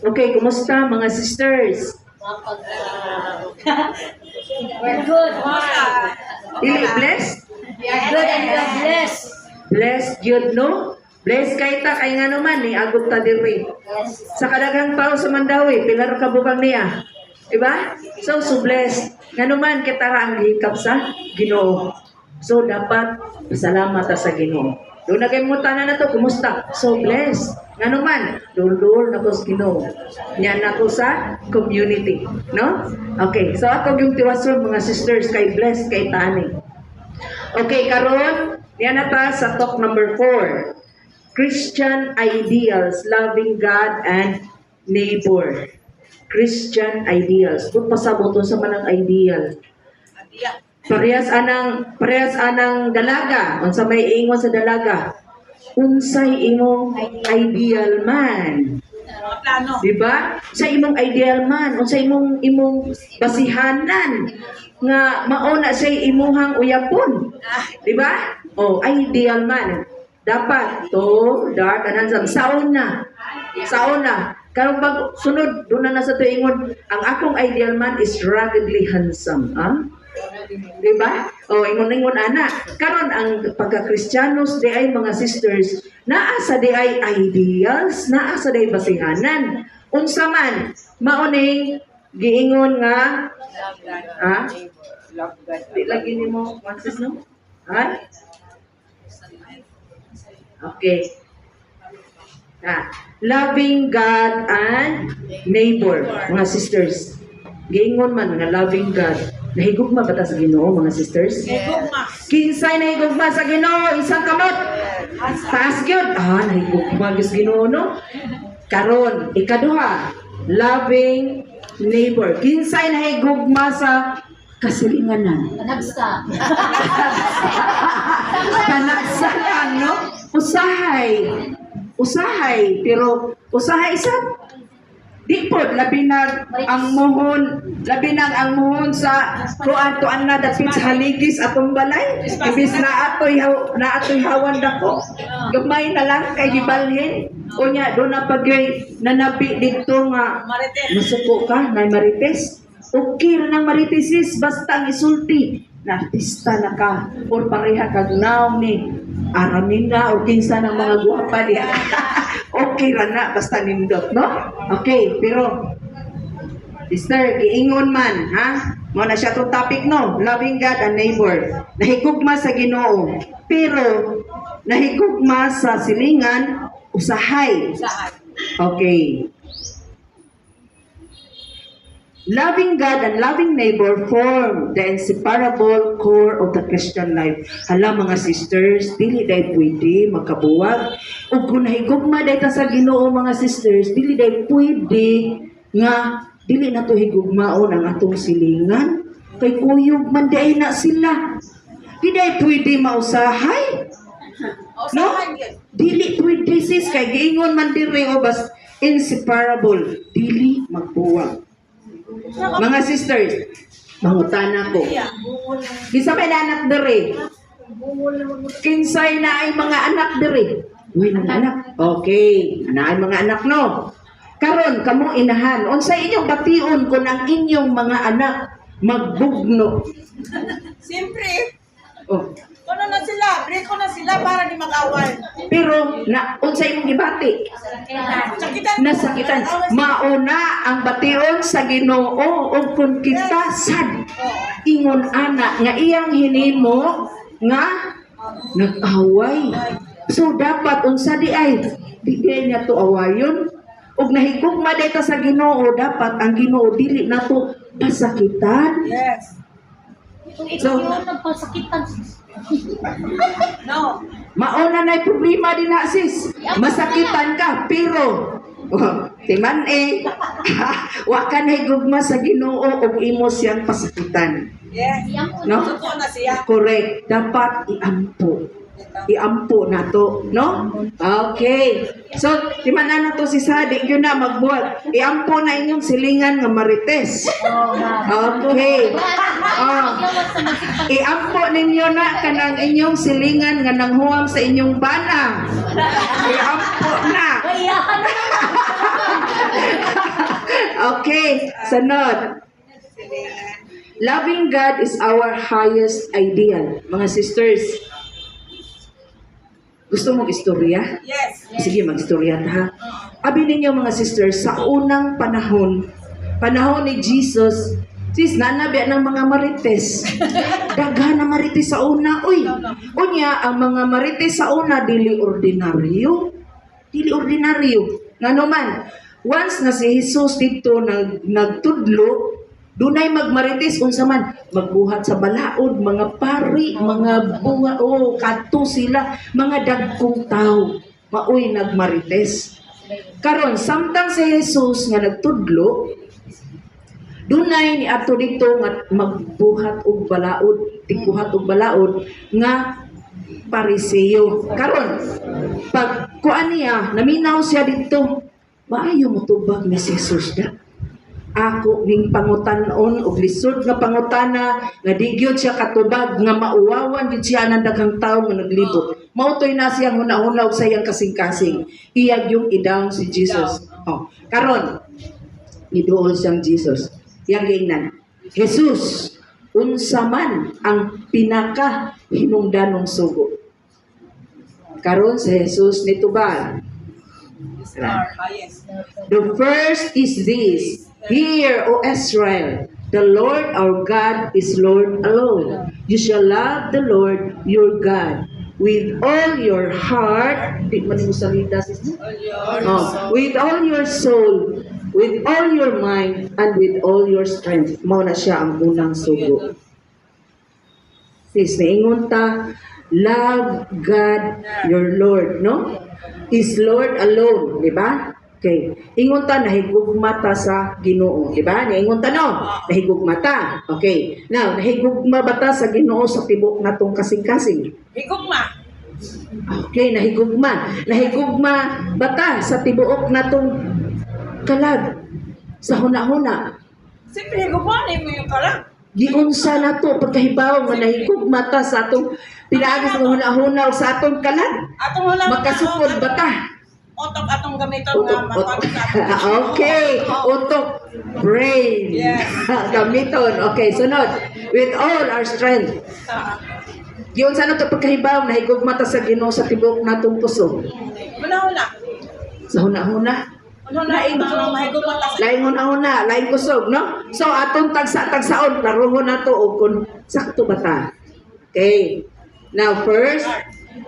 Okay, kumusta mga sisters? We're good. Dili blessed? We are good and we are blessed. Blessed yun, no? Blessed kay ta, kay nga naman, ni agot ta diri. Sa kadaghang tao sa Mandawi, pilar ka bukang niya. Diba? So blessed. Nga naman, kita ra ang hikap sa Ginoo. So, dapat pasalamat ta sa Ginoo. Doon na kayo mutana na to, kumusta? So blessed. Nga naman, dul na ko sa Ginoo. Yan ako sa community. No? Okay, so ako yung tiwason mga sisters, kay blessed, kay tani. Okay, karon yan na ta sa talk number 4. Christian ideals, loving God and neighbor. Christian ideals. Kung pasaboto sa manang ideal. Parehas anang dalaga. Unsa may ingon sa dalaga? Unsay imong ideal man. Diba? Sa imong ideal man, unsay imong basihanan nga mauna say imuhang uyapon. Diba? Oh, ideal man. Dapat to dark and handsome. Sauna. Karong pag sunod doon na sa tuingon, ang akong ideal man is ruggedly handsome. Diba? O, ingon ana. Karon ang pagka-Kristyanos, di ay mga sisters, naa sa di ay ideals, naa sa di ay basihanan. Unsa man, mauning, giingon nga, di lagi ni mo, Francis, no? Okay. Loving God and neighbor, mga sisters. Giingon man nga loving God. Nahigugma ba ta sa Ginoo, mga sisters? Kinsay nahigugma sa Ginoo, isang kamot. Taas gyud. Nahigugma gyud sa Ginoo, no? Karon, ikaduha, loving neighbor. Kinsay nahigugma sa kasilinganan. Panagsa lang, no? Usahay, pero usahay isa. Di po, labi na ang muhon sa kuan na dapit sa haligis atong balay. Ibis na ato'y hawan dako. Gamay na lang kay gibalhin. Unya, doon na pagay nanabi dito nga masuko ka, na marites. Okay ra nang maritesis, basta ang isulti na artista na ka or pareha kag naw ni aramin na o kinsa ng mga guwapa niya. Okay ra na, basta nindot, no? Okay, pero sister, giingon man, ha? Mo na siya itong topic, no? Loving God and neighbor. Nahigugma sa Ginoo, pero nahigugma sa silingan, usahay. Okay. Loving God and loving neighbor form the inseparable core of the Christian life. Hala mga sisters, dili dahi pwede magkabuwag. O kung nahigugma dahi ta sa Ginoo mga sisters, dili dahi pwede nga dili na to higugmaon ang atong silingan. Kay kuyog man dahi na sila. Di dahi pwede mausahay. No? Dili pwede sis, kay giingon man diri o bas inseparable. Dili magbuwag. Mga sisters, mangutana ko. Kisa may anak dere. Kinsay na ay mga anak dere. Uy, mga anak. Okay, na ay mga anak, no? Karon, kamo inahan. Unsay inyong bation kung ang inyong mga anak magbugno? Siyempre. Oh. Ano na sila? Break ko na sila para di mag-awal. Pero, unsay imong gibati? Sakitan. Nasakitan. Mauna ang bation sa Ginoo o kung kita sad. Ingon ana nga iyang hinimo nga nag-away. So dapat unsa di ay bigay niya to awayon. Og nahigugma dayta sa Ginoo, dapat ang Ginoo dili nato pasakitan. Yes. So nagpasakitan. No. mauna na problema din na sis. Masakitan ka pero timan wa ka na higugma sa Ginoo og imo siyang pasakitan. Yes. No? Totoo na siya. Correct. Dapat iampo. iampo nato, no? Okay. So, di man na to si Sadik, yun na magbuhat. Iampo na inyong silingan nga marites. Okay. Iampo ninyo na kanang inyong silingan nga nanghuam sa inyong bana. Iampo na. Okay, sunod. Loving God is our highest ideal. Mga sisters, gusto mong istorya? Yes. Sige, mag-istorya ta ha. Abi ninyo mga sisters, sa unang panahon ni Jesus, sis, nanabi ng mga marites. Daghan na marites sa una. Uy, unya, ang mga marites sa una, dili ordinaryo. Dili ordinaryo. Nga naman, once na si Jesus dito nagtudlo, dunay magmarites unsa man magbuhat sa balaod, mga pari, mga bunga, kadto sila, mga dagkong tao, maoy nagmarites. Karon samtang si Jesus nga nagtudlo, dunay ni ato dito nga magbuhat og balaod, tigbuhat og balaod nga Pariseo. Karon pag kuan niya, naminaw siya dito, maayo mo tubag ni Jesus da. Ako ning pangutanon og lisod nga pangutana nga di gyud siya katubag nga mauwawan gyud siya ng daghang tawo nga naglibot. Mautoy na siya huna-huna og sayang kasing-kasing. Iyag yung idaw si Jesus. Karon niduol siyang Jesus. Yang giingnan, Jesus, unsa man ang pinaka hinungdanong sugo? Karon si Jesus nitubag. Yes. The first is this: Hear, O Israel, the Lord our God is Lord alone. You shall love the Lord your God with all your heart. Di man mo salita, sister? With all your soul, with all your mind, and with all your strength. Mao na siya ang unang sugo. Sis, naingon ta, love God your Lord, no? Is Lord alone, di ba? Okay. Ingon ta nahigugma ta sa Ginoo, di ba? Ingon ta no, nahigugma ta. Okay. Now, nahigugma ba ta sa Ginoo sa tibok natong kasing-kasing? Higugma. Okay, nahigugma. Nahigugma ba ta sa tibuok natong kalag sa huna-huna? Siyempre, higugma mo yung kalang. Giunsa na to pagkahibaw nga nahigugma ta sa atong pinaagos ng huna-huna o sa atong kalag? Atong wala Makasupod ba ta? Otok atong gamiton nga mapagod sa Okay, utok, brain. Yes. Gamiton. Okay, sunod. With all our strength. Yun sana ito pagkahibaw, nahigugma ta sa Ginoo sa tibok natong puso. Una-una. Sa huna-huna. Una-una, mahigugma ta sa Laing huna-huna, laing kusog, no? So, atong tagsa-tagsaon, laruhon na to o kung sakto ba ta. Okay. Now, first,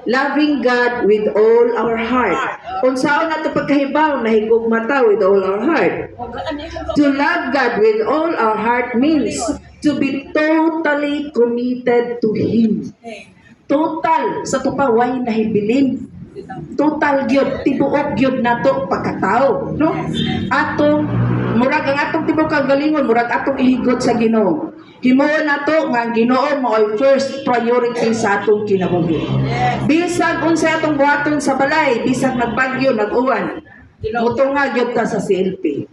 loving God with all our heart. Kung saan na ito pagkahibaw, nahigugma ta with all our heart. To love God with all our heart means to be totally committed to Him. Total, sa tupaway na hibilin. Total gyud, tibuok gyud nato pagkatao, no? Atong murag ang atong tibuok kagalingon, murag atong ihigot sa Ginoo. Himuon nato nga ang Ginoo mao ay first priority sa atong kinabuhi. Bisag unsa atong buhaton sa balay, bisag nagbagyo, nag-uwan, mutunga gyud ta sa CLP.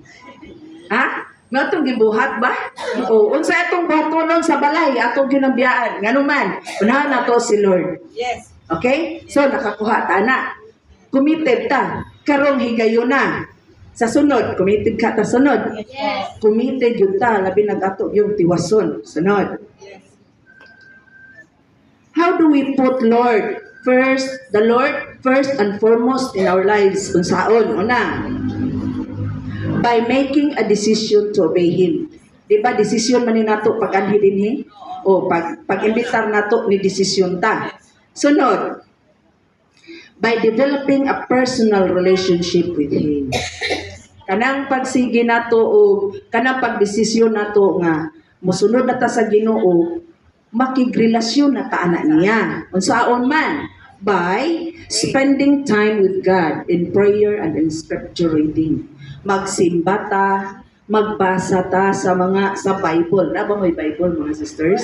Ha? Natong gibuhat ba? O unsa atong buhatonon sa balay, atong ginabiyaan. Nganuman, unahan nato si Lord. Yes. Okay? So, nakakuha ta na. Committed ta. Karong higayon na. Sa sunod, committed ka ta sunod. Yes. Committed yun ta. Labi nag-ato yung tiwason. Sunod. How do we put Lord first, the Lord first and foremost in our lives? Kung saon? Una, by making a decision to obey Him. Diba, decision man ni nato pag-anhi din He? O pag-imbitar nato ni decision ta. Sunod, by developing a personal relationship with Him. Kanang pagsige nato o kanang pagdesisyon nato nga mosunod na ta sa Ginoo, makigrelasyon na ta ana niya. Unsaon man, by spending time with God in prayer and in scripture reading. Magsimba ta, magbasa ta sa Bible. Na ba may Bible mga sisters?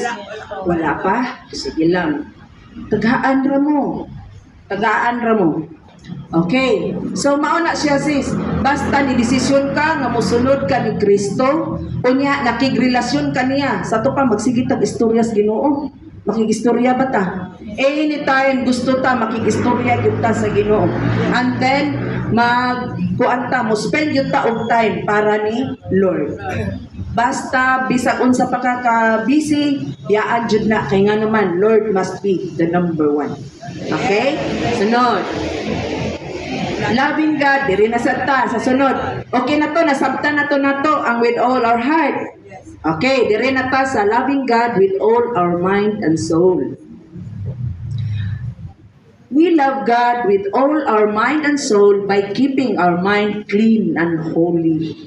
Wala pa? Sige lang. Tagaan ra mo. Tagaan ra mo. Okay. So mao na siya sis. Basta ni desisyon ka nga mosunod ka ni Kristo, unya nakigrelasyon ka niya. Sa to pa magsigit tag istorya sa Ginoo. Makigistorya ba ta? Anytime gusto ta makigistorya gyud ta sa Ginoo. And then kuan ta mo spend gyud ta og time para ni Lord. Basta bisag unsa pa ka busy, yaan jud na kay nga naman Lord must be the number one. Okay? Sunod. Loving God, diri na sa ta, sa sunod. Okay na to, nasabtan na to ang with all our heart. Okay, diri na ta sa loving God with all our mind and soul. We love God with all our mind and soul by keeping our mind clean and holy.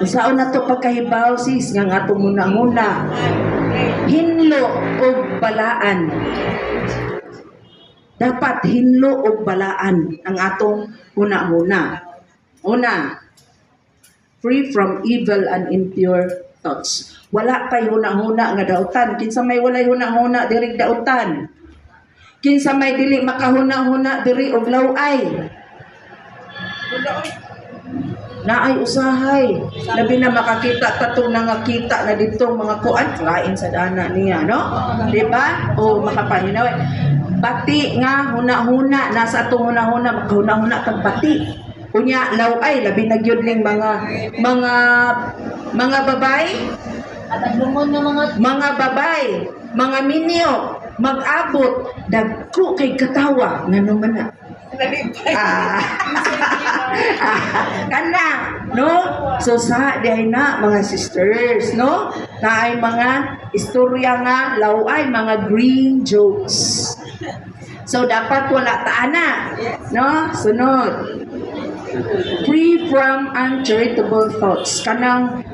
Usaon na to pagkahibaw sis, nga nga muna. Hinlo o balaan. Dapat hinlo o balaan ang atong huna-huna. Una, free from evil and impure thoughts. Wala tay huna-huna nga dautan. Kinsa may walay huna-huna diri dautan. Kinsa may dili makahuna-huna diri og laway. Naay usahay. Labi na makakita tatong nangakita na dito mga kuan lain sa dana niya, no? Di ba? O makapahinaway. Bati nga huna-huna nasa atong huna-huna makahuna-huna kag bati. Kunya laway labi na gyud ning mga babay, At lumon nga mga babay, mga minyo mag-abot dagko kay katawa ngano man na. Kana, no? So sa diay na mga sisters, no? Naay mga istorya nga laway, mga green jokes. So dapat wala taana, no? Sunod. Free from uncharitable thoughts. Kanang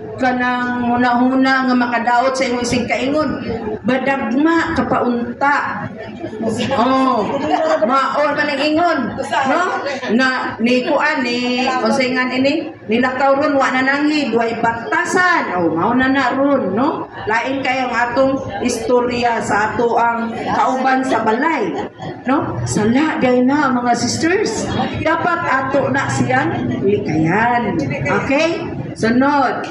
huna-huna nga makadaot sa imong isig kaingon. Badagma kapaunta. Oh, maor man ang ingon, no? Na ni kuan ni konsengan ini nilakaw ron wa na nanghid, way batasan. Oh, mao na ron, no? Lain kay ang atong istorya sa ato ang kauban sa balay, no? Sala day na mga sisters. Dapat ato na siyang likayan. Okay? Sunod.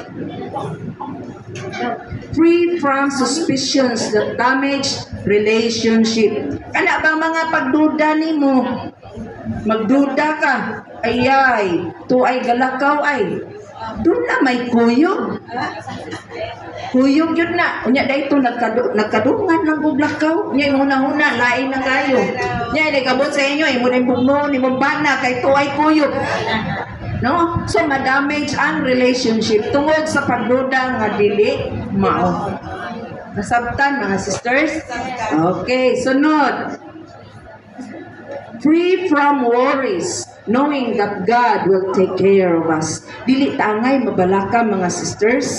Free from suspicions that damage relationship. Kana ba mga pagduda nimo? Magduda ka. Ayay, to ay galakaw ay. Doon na may kuyog. Kuyog yun na. Unya dahito nagkadungan lang og lakaw. Unya yung huna-huna, lain na kayo. Unya, nagabot sa inyo, imo na yung bugno, ni bana, kay to ay kuyog. No? So, ma-damage ang relationship tungod sa pagduda nga dili mao. Nasabtan, mga sisters? Okay, sunod. Free from worries, knowing that God will take care of us. Dili tangay mabalaka, mga sisters.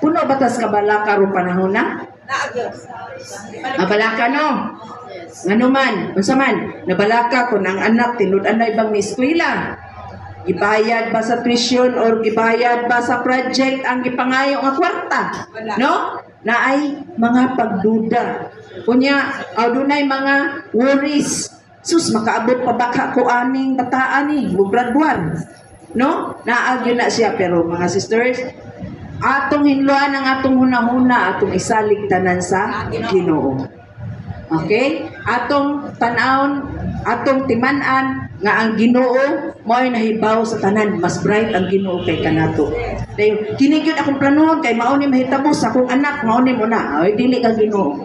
Puno batas kabalaka ro panahon na? Mabalaka no? Ngano man, unsa man, nabalaka kung ang anak tinud-an na ibang eskwela. Gibayad ba sa tuition or gibayad ba sa project ang gipangayo nga kwarta? No? Naay mga pagduda. Kunya, adunay mga worries. Sus, makaabot pa baka ko aning bataan ni, graduan. No? Naagyo na siya. Pero mga sisters, atong hinluan ang atong huna-huna, atong isalig tanan sa Ginoo. Okay? Atong tanawon, atong timan-an nga ang Ginoo mo'y nahibaw sa tanan, mas bright ang Ginoo kay kanato. Dayon, kini gyud akong planon kay mao ni mahitabo sa akong anak, mao ni mo na. Ay dili ka Ginoo.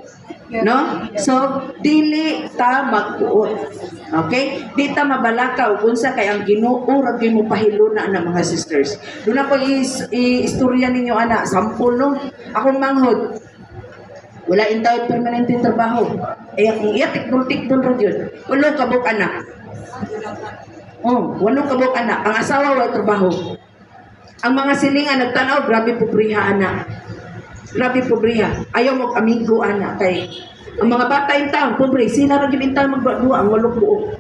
No? So dili ta magtuot. Okay? Di ta mabalaka ug unsa kay ang Ginoo ra gyud mo pahiluna na mga sisters. Doon ako istorya ninyo ana, sampol no. Akong manghod wala intawid permanente trabaho. Akong tikdol-tikdol ra gyud. Ulo kabuk anak. Oh, walong kabuk anak. Ang asawa wala trabaho. Ang mga silingan nagtanaw, grabe pobriha anak. Grabe pobriha. Ayaw mo amigo anak kay ang mga bata in town, pobre, sila ra gyud in town magdua ang walong buok.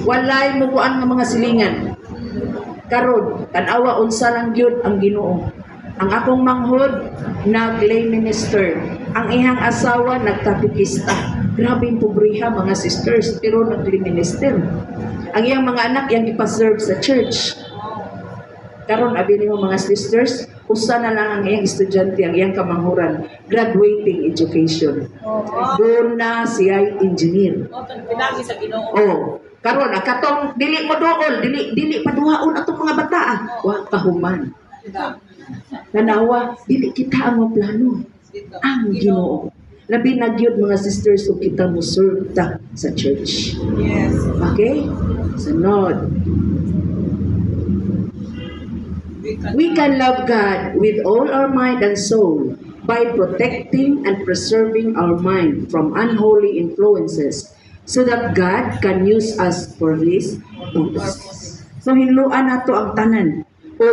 Walay mo kuan nga mga silingan. Karon, tan-awa unsa lang gyud ang Ginoo. Ang akong manghod nag-lay minister. Ang ihang asawa nagkatikista. Grabe yung pobreza mga sisters, pero nagli-minister. Ang iyang mga anak yang ipaserve sa church. Karon abi nimo mga sisters, usa na lang ang iyang estudyante, ang iyang kamanghuran, graduating education. Doon na siya engineer. Pinagi sa Ginoo. Oh, karon katong dili mo dool, dili paduhaon atong mga bata. Wa pahuman. Nanawa, dili kita ang plano. Dito. Ang Ginoo. Labi na gyud mga sisters ug kita mo serve ta sa church. Yes. Okay? Sunod. We can We can love God with all our mind and soul by protecting and preserving our mind from unholy influences so that God can use us for His purpose. So hinluan nato ang tanan. O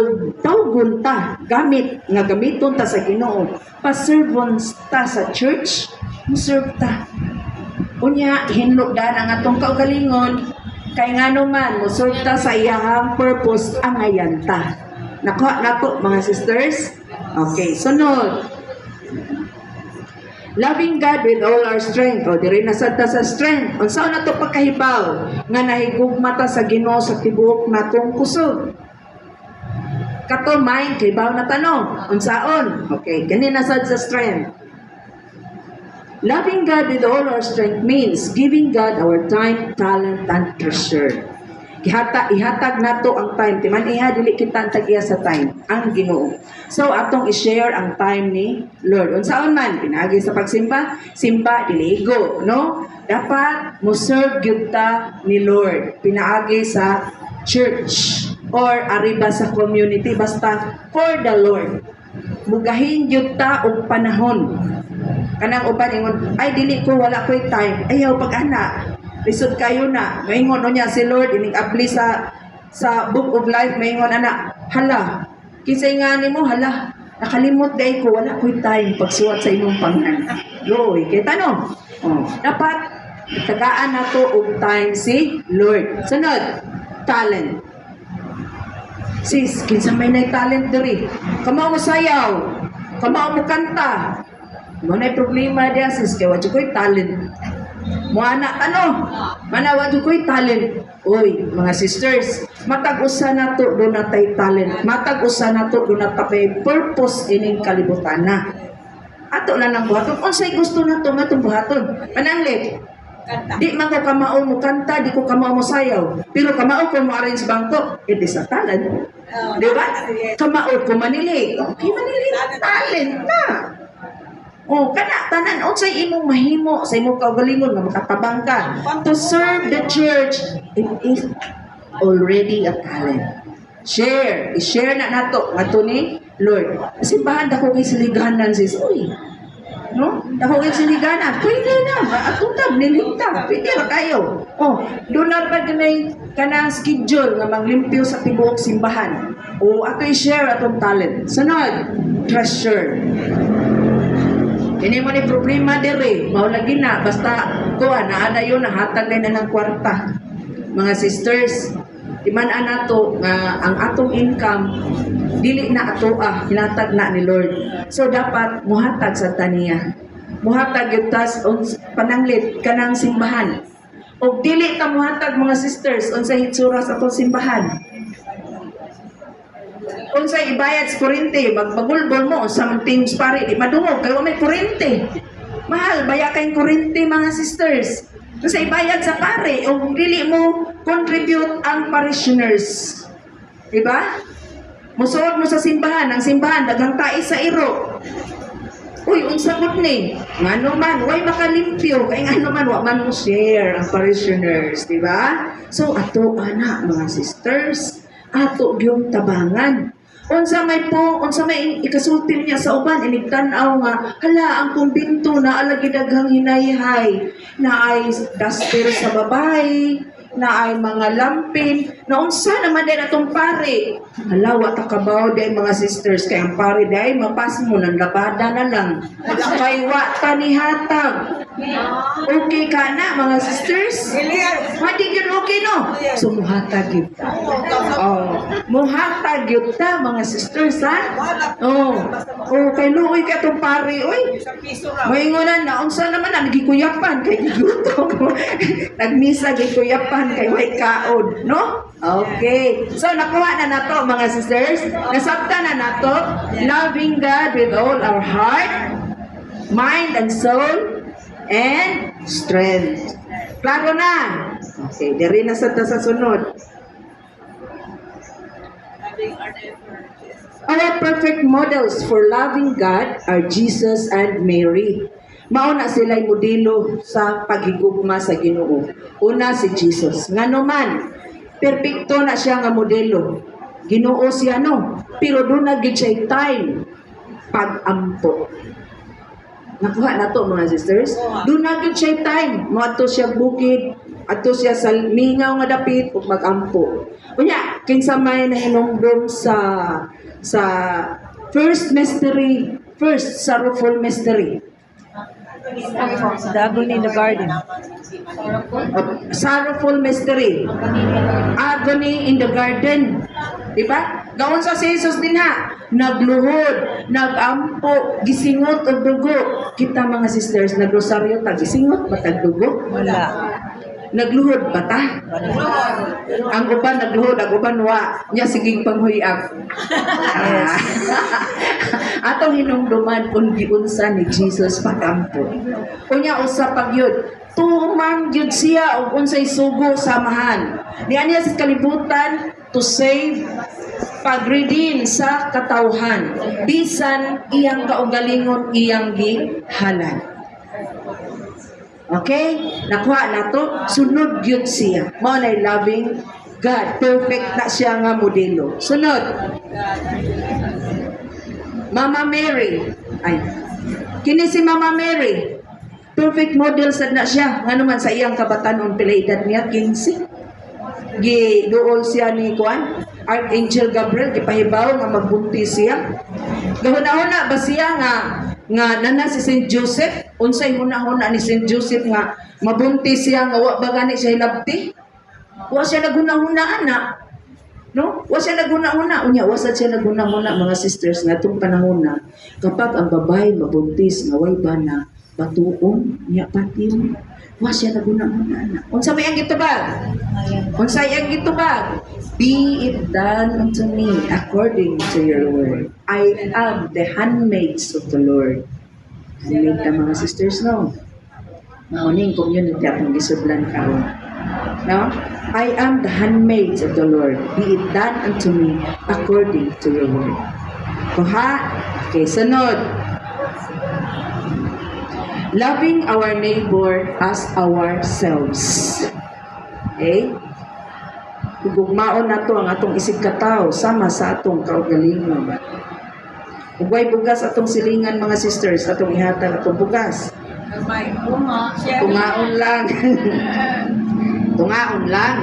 tawgon ta, gamit, nga gamiton ta sa Ginoo. Paservon ta sa church, muserve ta. Unya, hinludan ang atong kaugalingon, kay nga naman, muserve ta sa iyahang purpose, angayan ta. Nakuha na po, mga sisters. Okay, sunod. Loving God with all our strength. O, diri nasad ta sa strength. Unsa na to pagkahibaw nga nahigugma ta sa Ginoo sa tibuok natong kusog. Kato mind hibaw na tanong. Unsaon? Okay, kani nasad sa strength. Loving God with all our strength means giving God our time, talent, and treasure. Ihatag nato ang time. Timan iha, dili kita tagiya sa time. Ang Ginoo. So, atong i-share ang time ni Lord. Unsaon man, pinagi sa pagsimba, simba, diligo, no? Dapat mo-serve gyud ta ni Lord. Pinaagi sa church or ariba sa community. Basta for the Lord. Mugahin gyud ta og panahon. Kanang uban ingon, ay dili ko, wala ko'y time. Ayaw pag-ana. Lisod kayo na. Maingon niya si Lord, inig-abli sa Book of Life, maingon anak, hala, kisay nga ni mo, hala, nakalimot day ko, wala ko'y time pagsuwat sa imong pangan. Loy, kita no? Oh, dapat, tagaan na to og time si Lord. Sunod, talent. Sis, kinsa may nay talent diri. Kamao mo sayaw, kamao mo kanta. Mo nay problema dia sis, kay wa ko'y talent. Muana ano? Manawa ko'y talent. Oy, mga sisters, matag-usa na to do natay talent. Matag-usa na to do natay purpose ining kalibutan na. Ato na nang buhaton. Unsay gusto na to matong buhaton? Pananglit. kanta. Di man ko kamao mo kanta, di ko kamao mo sayaw. Pero kamao ko mo arrange bangko, it is a talent. Di ba? Kamao ko manili. Okay, manili. Talent na. Oh, kana tanan unsay imong mahimo sa imong kaugalingon nga makatabang ka to serve the church, it is already a talent. Share, i-share na nato ngadto ni Lord. Simbahan dako kay siliganan sis. Uy. No? Dako kay siliganan. Pwede na, atutag niligta. Pwede ra kayo. Oh, do na pa ganay kanang schedule nga maglimpyo sa tibuok simbahan. O ato i-share atong talent. Sunod, treasure. Ini mo ni problema dire, mao lagi na basta kuha na ada yon nahatag na ng kwarta. Mga sisters, timan-an nato nga ang atong income dili na ato hinatag na ni Lord. So dapat muhatag sa taniya. Muhatag gyud tas pananglit kanang simbahan. Og dili ta muhatag mga sisters unsa hitsura sa atong simbahan. Unsay ibayad sa kurente, magbagulbol mo sa teams pare, di madungog kayo may kurente. Mahal baya kay kurente mga sisters. Unsay ibayad sa pare o dili mo contribute ang parishioners. Di ba? Musuot mo sa simbahan, ang simbahan daghang tai sa iro. Uy, unsa gud ni? Ngano man way makalimpyo kay ngano man wa man mo share ang parishioners, di ba? So ato ana mga sisters, ato gyud tabangan. Unsa may ikasulti niya sa uban inigtan-aw nga hala ang kumbinto na alagi daghang hinayhay na ay dasper sa babae na ay mga lampin na unsa naman din atong pare hala wa ta kabaw day mga sisters kay ang pare day mapas mo ng labada na lang kay wa ta ni hatag Okay ka na, mga sisters? Hindi yun okay, no? So, muhatag yun ta. Oh, muhatag yun ta, mga sisters, ha? Kay luoy ka itong pari, oy. Maingunan na, unsa naman na, nagikuyapan, kay gigutom. Nagmisa, gikuyapan, kay way kaon, no? Okay. So, nakuha na nato, mga sisters. Nasabta na nato, loving God with all our heart, mind and soul, and strength. Klaro na. Okay, diri na sa sunod. Our perfect models for loving God are Jesus and Mary. Mao na sila'y modelo sa paghigugma sa Ginoo. Una si Jesus. Ngano man, perpekto na siya nga modelo. Ginoo siya, no? Pero doon na gid siya time pag-ampo. Nakuha na to, mga sisters. Doon na gid siya time. Moadto siya bukid, ato siya sa mingaw nga dapit ug mag-ampo. Unya, kinsa may nahinumdum sa first sorrowful mystery. The agony in the garden. Sorrowful mystery. Agony in the garden. Diba? Gawon sa si Jesus din ha. Nagluhod, nagampo, gisingot og dugo. Kita mga sisters, nagrosaryo ta, gisingot ba tag dugo? Wala. Nagluhod ba ta? Ang uban nagluhod, ang uban wa. Nya sigig panghuyag. Yes. Atong hinumduman kung giunsa ni Jesus pagampo. Unya usa pag yun, tuman gyud siya og unsay sugo samahan. Niya sa kalibutan to save pag-redeem sa katawhan. Bisan iyang kaugalingon iyang gihalan. Okay? Nakuha na to. Sunod yun siya. Mao na'y loving God. Perfect na siya nga modelo. Sunod. Mama Mary. Ay. Kini si Mama Mary. Perfect model sad na siya. Nga naman sa iyang kabatanon pila edad niya 15. Dool siya ni Juan. Archangel Gabriel gipahibaw nga magbuntis siya. Gahuna-huna ba siya nga nana si Saint Joseph, unsay huna-huna ni Saint Joseph nga mabuntis siya nga wa ba gani siya hilabti? Wa siya naguna-huna ana. No? Wa siya naguna-huna. Unya, wa siya naguna-huna mga sisters nga itong panahon na kapag ang babae mabuntis nga way bana, batuon, niya patiyon. Wa siya naguna-huna ana. Unsa may ang gitubag? Unsay ang gitubag? Be it done unto me according to your word. I am the handmaids of the Lord. Handmaid ta mga sisters, no? Mauning community akong gisudlan karon. No? I am the handmaids of the Lord. Be it done unto me according to your word. Kuha? Okay, sunod. Loving our neighbor as ourselves. Okay? Gugmaon na to ang atong isig kataw sama sa atong kaugalingon. Ugway bugas atong silingan mga sisters, atong ihatag atong bugas. Tungaon lang. Tungaon lang.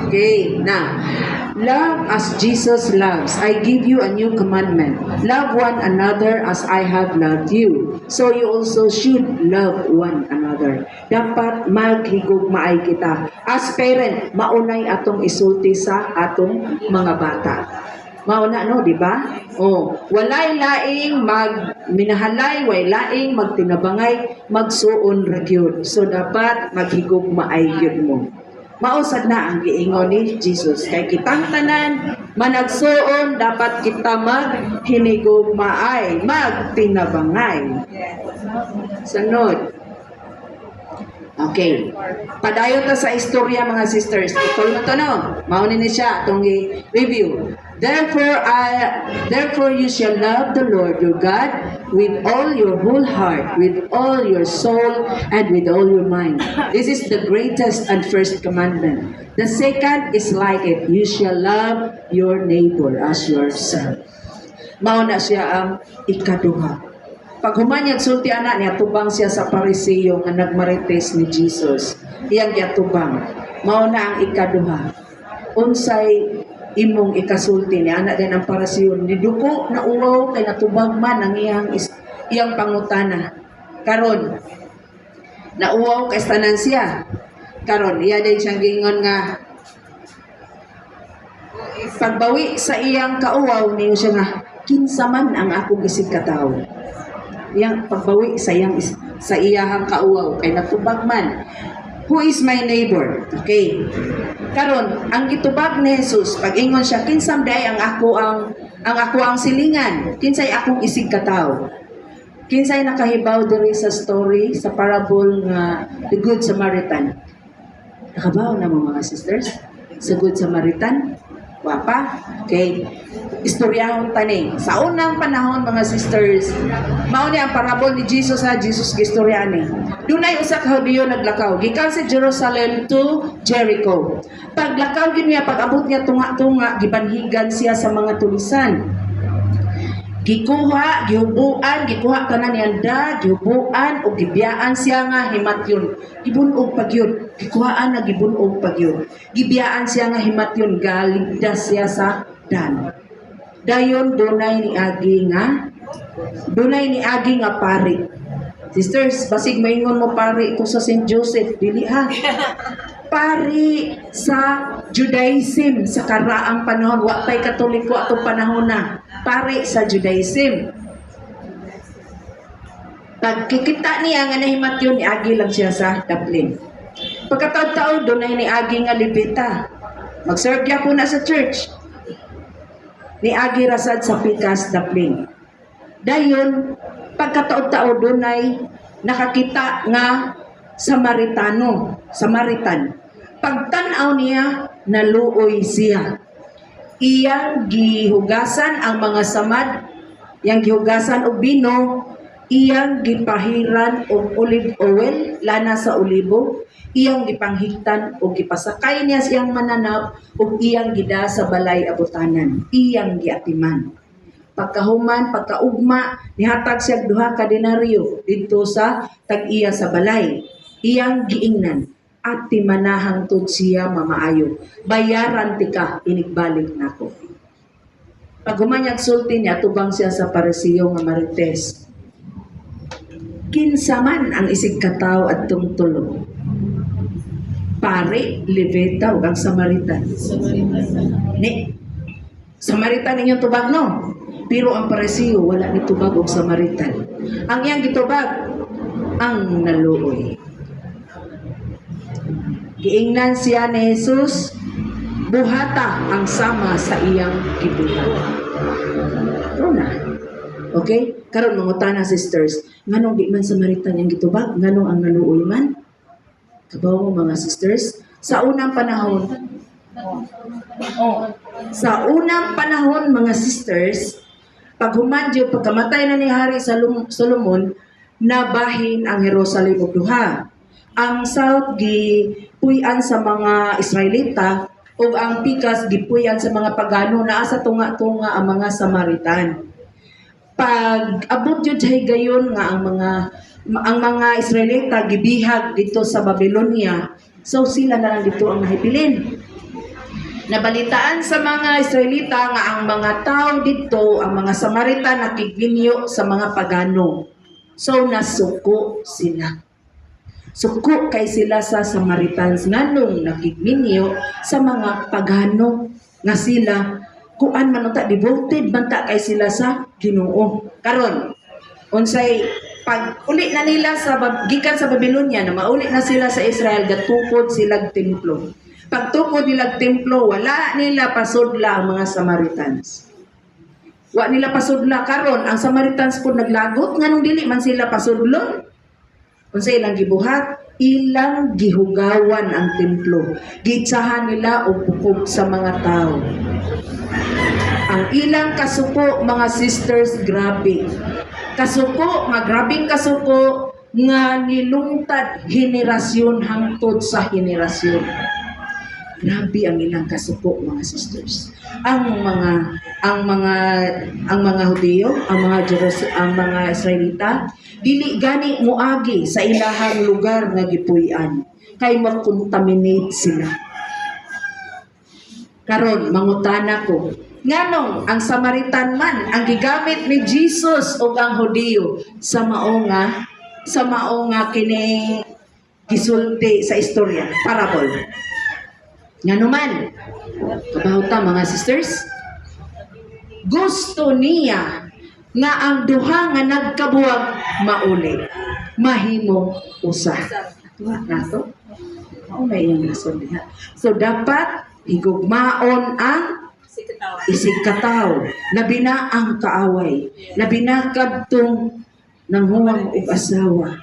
Okay. Now, love as Jesus loves. I give you a new commandment. Love one another as I have loved you. So you also should love one another. Dapat maghigugmaay kita. As parent, maunay atong isulti sa atong mga bata. Mauna, no, di ba? Oh, walay laing minahalay, way laing magtinabangay, magsuon ra gyud. So dapat maghigugmaay gyud mo. Mausad na ang giingon ni Jesus. Kay kitang tanan, managsuon, dapat kita maghinigugmaay, magtinabangay. Sunod. Okay. Padayon ta sa istorya mga sisters. Ito na to, no? Maunin ni siya itong review. Therefore you shall love the Lord your God with all your whole heart, with all your soul, and with all your mind. This is the greatest and first commandment. The second is like it. You shall love your neighbor as yourself. Mauna siya ang ikaduha. Pag humanyag sulti anak niya, tubang siya sa Pariseo nga nagmarites ni Jesus. Iyang giyatubang. Mauna ang ikaduha. Unsay imong ikasulti ni anak din ang Pariseo. Niduko na uwaw kay natubag man ang iyang pangutana. Karon, nauwaw kay tanan siya. Karon iya din siyang gingon nga pagbawi sa iyang kauwaw niyo siya nga kinsa man ang akong isig katawo. Iyang pagbawi sa iyang kauwaw kay natubag man. Who is my neighbor? Okay. Karon ang gitubag ni Jesus pag-ingon siya kinsam day ang ako ang silingan, kinsay akong isig katawo. Kinsay nakahibaw diri sa story sa parable nga the Good Samaritan. Nakabaw na mo mga sisters sa Good Samaritan? Wapa? Okay. Istoryahon tani. Sa unang panahon mga sisters, mao ni ang parable ni Jesus ha, Jesus gistoryani. Dunay usa ka Hudiyo naglakaw gikan sa Jerusalem to Jericho. Paglakaw gid niya pag-abot niya tunga-tunga gibanhigan siya sa mga tulisan. Gikuha, gikuha tanan niya da, gihubuan o gibiyaan siya nga himatyon. Gibunog pagyud, gikuhaan na gibunog pagyud. Gibiyaan siya nga himatyon, galigdas siya sa dan. Dayon dunay ni agi nga pari. Sisters, basig maingon mo pari ko sa St. Joseph, dili ha. Pari sa Judaism sa karaang panahon, wa pay Katoliko atong panahon na. Pari sa Judaism. Pagkikita niya nga nahimatyon ni agi lang siya sa Dublin. Pagkataon-taon dunay ni agi nga Levita. Mag-serve ko na sa church. Ni agi rasad sa Pikas, Dublin. Dayon pagkataon-taon dunay nakakita nga Samaritan. Pagtan-aw niya, naluoy siya. Iyang gihugasan ang mga samad, iyang gihugasan og bino, iyang gipahiran og olive oil, lana sa olibo, iyang gipanghigtan og gipasakay niya siyang mananap og iyang gida sa balay abutanan, iyang giatiman. Pagkahuman, pagkaugma, nihatag siya duha ka denaryo dito sa tag-iya sa balay. Iyang giingnan at timanahang tud siya mamaayo. Bayaran ti ka, inigbalik nako. Pag humanyag sulti niya, tubang siya sa Parisiyo nga marites. Kinsa man ang isig kataw at tungtulog. Pare, Levita ug ang Samaritan. Samaritan inyong tubag no? Pero ang Parisiyo wala ni tubag og Samaritan. Ang iyang gitubag ang naluoy. Giingnan siya ni Jesus, buhata ang sama sa iyang gibuhat. Na. Okay? Karon mangutana sisters, nganong di man Samaritan yung gitubag, nganong ang naluoy man? Kabaw mo mga sisters, sa unang panahon mga sisters, pag humadyo, pagkamatay na ni Hari Solomon, nabahin ang Jerusalem og duha. Ang south gipuy-an sa mga Israelita ug ang Pikas gipuy-an sa mga pagano naa sa tunga-tunga ang mga Samaritan. Pag abot jud gayon nga ang mga Israelita gibihag dito sa Babylonia, so sila na lang dito ang nahibilin. Nabalitaan sa mga Israelita nga ang mga tao dito, ang mga Samaritan nakiglinyo sa mga pagano. So nasuko sila. Suko kay sila sa Samaritans nganong nakigminyo sa mga pagano nga sila kuan man ta devoted man ta kay sila sa Ginoo. Karon unsay pag uli na nila sa gikan sa Babylonia na mauli na sila sa Israel gatukod sila templo. Pagtukod nila templo wala nila pasudla ang mga Samaritans. Wa nila pasudla karon ang Samaritans pud naglagot nganong dili man sila pasudlon. Unsay ilang gibuhat, ilang gihugawan ang templo. Gitsahan nila og bukog sa mga tao. Ang ilang kasuko, mga sisters, grabe. Kasuko, grabing kasuko, nga nilungtad henerasyon hangtod sa henerasyon. Grabe ang ilang kasuko, mga sisters. Ang mga Hudiyo, ang mga Israelita, dili gani muagi sa ilahang lugar nga gipuy-an kay makontaminate sila. Karon mangutana ko, nganong ang Samaritan man ang gigamit ni Jesus ug ang Hudiyo sa mao nga kining gisulti sa istorya, parable. Nganuman, kabauta mga sisters, gusto niya nga ang duha nga nagkabuwag mauli, mahimo usa. Nato? Mao na iyang rason diha. So dapat higugmaon ang isig kataw, labi na ang kaaway, labi na kadtong nanghuwang og asawa,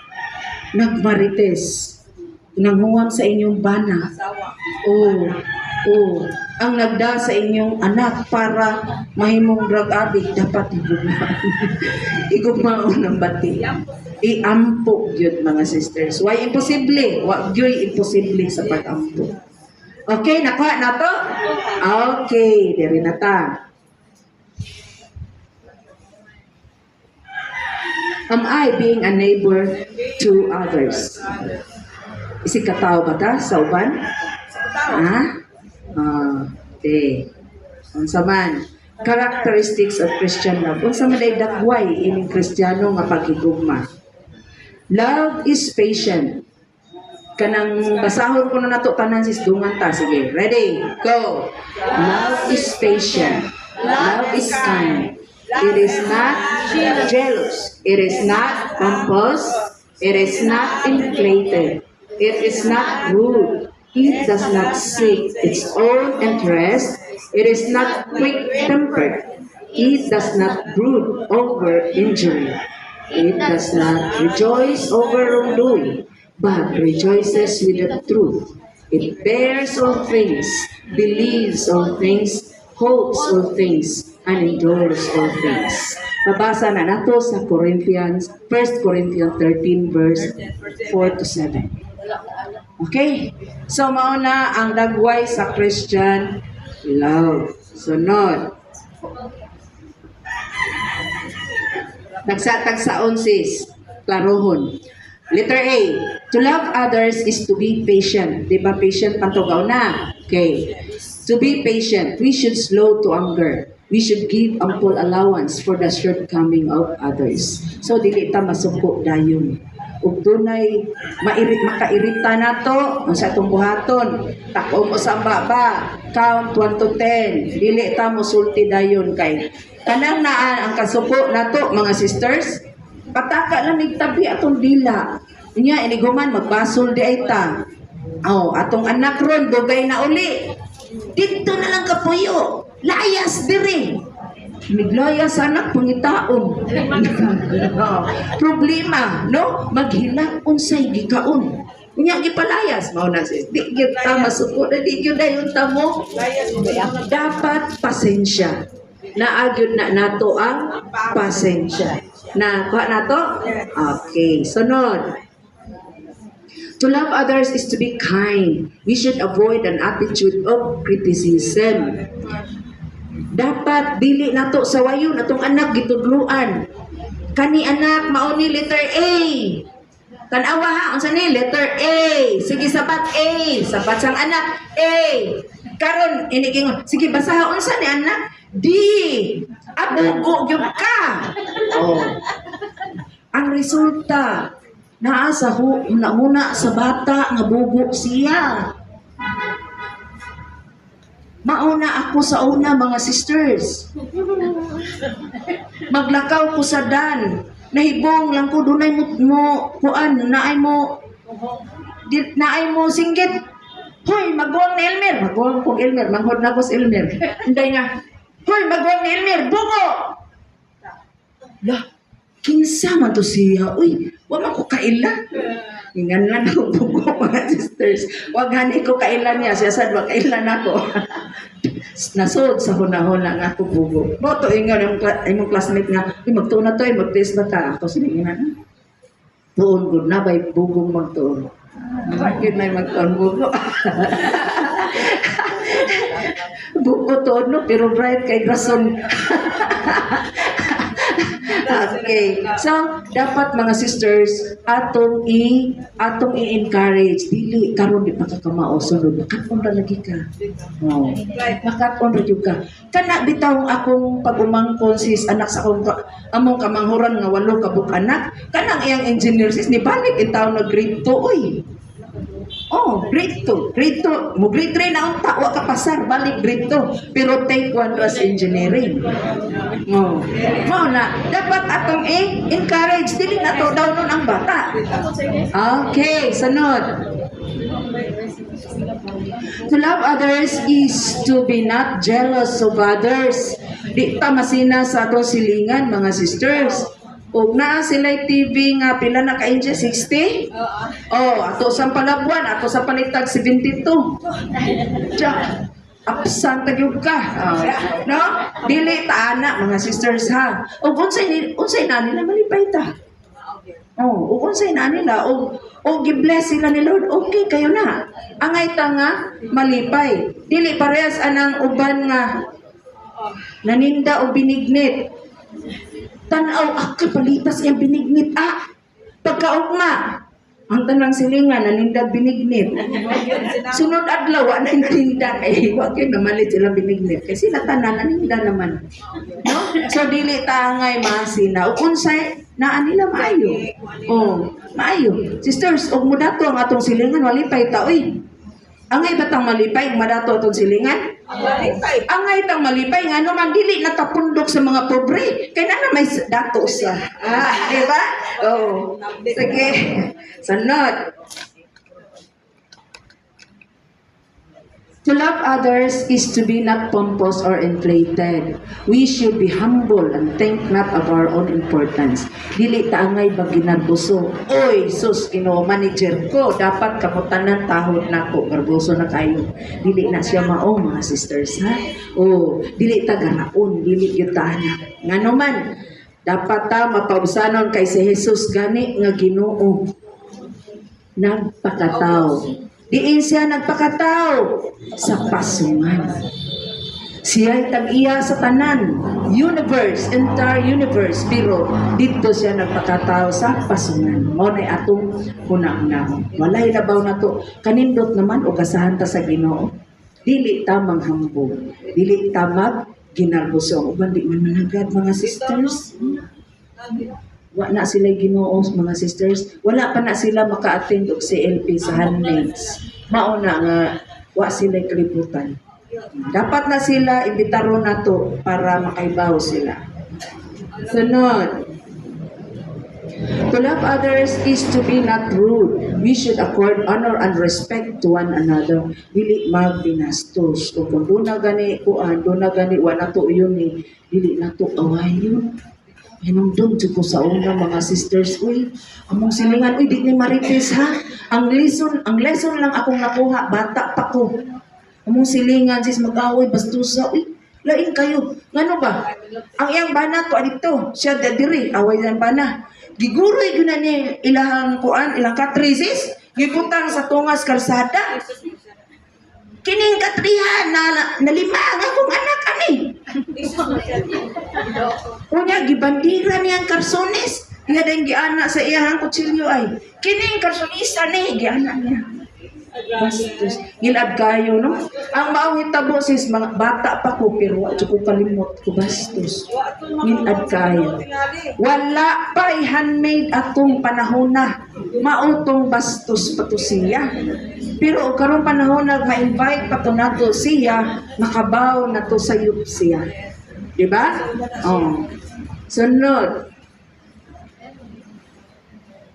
nagmarites, nanghuwang sa inyong bana, ang nagda sa inyong anak para mahimong drug addict, dapat higugmaon. Higugmaon ang bati. Iampo yun mga sisters. Why imposible? Wag yun imposible sa pag-ampo. Okay, nakuha na to? Okay, diri na ta. Am I being a neighbor to others? Isig katao ba ta sa uban? Ha? Okay. Unsa man? Characteristics of Christian love. Unsa man day dagway ining Kristiyano nga paghigugma? Love is patient. Kanang basahon ko na nato tanan sis dungan ta. Sige, ready? Go! Love is patient. Love is kind. It is not jealous. It is not pompous. It is not inflated. It is not rude. It does not seek its own interest. It is not quick-tempered. It does not brood over injury. It does not rejoice over wrongdoing, but rejoices with the truth. It bears all things, believes all things, hopes all things, and endures all things. Babasa na nato sa Corinthians, 1 Corinthians 13 verse 4 to 7. Okay? So, mauna ang dagway sa Christian love. Sunod. Nagsatagsaon sis. Klarohon. Letter A. To love others is to be patient. Di ba patient pantugaw na? Okay. To be patient, we should slow to anger. We should give ample allowance for the shortcoming of others. So, dili ta masuko dayon. Ug dunay makairita nato sa atong buhaton, tako mo sa baba, count 1 to 10, dili ta mo sulti dayon kay kanang naan ang kasuko nato mga sisters, pataka lang nigtabi atong dila nya iniguman magbasol di ay ta. Atong anak ron dugay na uli, dito na lang kapuyo, layas diri. Miglaya sa anak pangitaon. Problema, no? Maghilak unsay gigaon. Unya gipalayas mao na sis. Di gyud ta masuko na di gyud dayon ta mo. Dapat pasensya. Naagyud na nato ang pasensya. Na kuha nato? Okay, sunod. To love others is to be kind. We should avoid an attitude of criticism. Dapat dili nato sa wayon atong anak gitudluan. Kani anak mao ni letter A. Tan-awa ha unsa ni letter A. Sige sabat A. Sabat sang anak A. Karon ini gingon, sige basaha unsa ni anak? D. Abugo gyud ka. Ang resulta naa sa una sa bata nga bugo siya. Mauna ako sa una mga sisters. Maglakaw ko sa dan. Nahibong lang ko dunay mo kuan naay mo singgit. Hoy, magbuwang ni Elmer. Magbuwang kong Elmer. Manghod na ko sa Elmer. Hinday nga. Hoy, magbuwang ni Elmer. Bugo! Lah, kinsa man to siya. Uy, wala ko kaila. Ingan lang ako bugo mga sisters. Wag hani ko kailan niya. Siya sad, wag kailan ako. Nasod sa hunahon lang ako bugo. Boto ingan yung classmate nga, magtuon na to, mag-test na ta. Ako sinigin na. Tuon good na, bay bugong magtuon. Bakit may magtuon bugo? Bugo tuon no, pero bright kay rason. Okay. So, dapat mga sisters, atong i-encourage. Dili, karon di pagkakamao, sunod. Makaton ra lagi ka. Makaton ra ka. Kana bitaw akong pag-umangkon sis, anak sa akong among kamanghuran nga 8 kabuk anak. Kanang iyang engineer sis, ni balik itaw na grade 2, uy. Oh, grade 2. Grade 2. Mo grade 3 na unta, wa ka pasar, balik grade 2. Pero take one was engineering. Oh. Mao na, dapat atong encourage dili na to daw nun ang bata. Okay, sunod. To love others is to be not jealous of others. Di ta masina sa atong silingan, mga sisters. Ug naa sila TV nga pila na ka-inche 60? Oh, ato sa palabuan, ato sa palitag 72. Diya, absent tagyog ka. No? Dili ta ana mga sisters ha. Ug unsay na nila malipay ta. Oh, ug unsay na nila o gi-bless sila ni Lord. Okay kayo na. Angay ta nga malipay. Dili parehas anang uban nga naninda o binignit. Tanaw, palitas yung binignit. Pagkaugma. Ang tanang silingan, nanindag binignit. Sunod adlaw, na nanindag. Huwag yun, namalit sila binignit. Kasi natanan, naninda naman. No? So, dili tangay masina. O unsay, naan nila maayo. Oh, maayo. Sisters, og mo dato ang atong silingan, walipay ta, uy. Angay batang malipay, madato atong silingan? Angay tang malipay, nga naman dili natapundok sa mga pobre. Kaya na may dato sa. Di ba? Oh. Sige. Sunod. To love others is to be not pompous or inflated. We should be humble and think not of our own importance. Dili ta angay baginarbuso. Oy, sus, Ginoo manager ko, dapat kaputanan tahod nako, garbuso na kayo. Dili na siya mao, mga sisters, ha? Oh, dili ta ganaon, dili gyud ta na. Ngano man, dapat ta mapausanon kay si Jesus gani nga Ginoo. Nagpakatao. Diin siya nagpakatao sa pasungan. Siya'y tag-iya sa tanan, universe, entire universe, pero dito siya nagpakatao sa pasungan. Maunay atong hunahunahon. Walay labaw na to. Kanindot naman o gasahan ta sa Ginoo. Dili ta manghambog. Dili ta ginarbusong. Uban di man managad, mga sisters. Wala na sila Ginoo, mga sisters. Wala pa na sila maka-attend og CLP sa handmaids. Mauna nga wa sila kalibutan. Dapat na sila imbitaron na to para makaibaw sila. Sunod. To love others is to be not rude. We should accord honor and respect to one another. Dili magbinastos. Kung doon na gani, doon na gani, wala to yun eh. Dili na to awayon. Hinumdum ko sa una mga sisters, uy, among silingan, uy, di ni marites ha. Ang lesson lang akong nakuha, bata pa ko. Among silingan, sis mag-away, bastusa, uy, lain kayo. Ngano ba? Ang iyang bana to, adito, siya dadiri, away ng bana. Giguroy yun na ni ilang katrisis, giputang sa tungas kalsada. Kining katrihan na nalima ang akong anak ani. Unya gibandira niyang karsones. Iya ding giana sa iyang kutsilyo ay. Kining karsonista ni giana niya. Bastos. Gilad kayo no. Ang maawit tabo sis mga bata pa ko pero wa ko kalimot ko bastos. Gilad kayo. Wala pa handmade atong panahon na. Mautong bastos pa to siya. Pero karon panahon ma-invite pa to nato siya, makabaw na to sa yup siya. Diba? Oh. Sunod.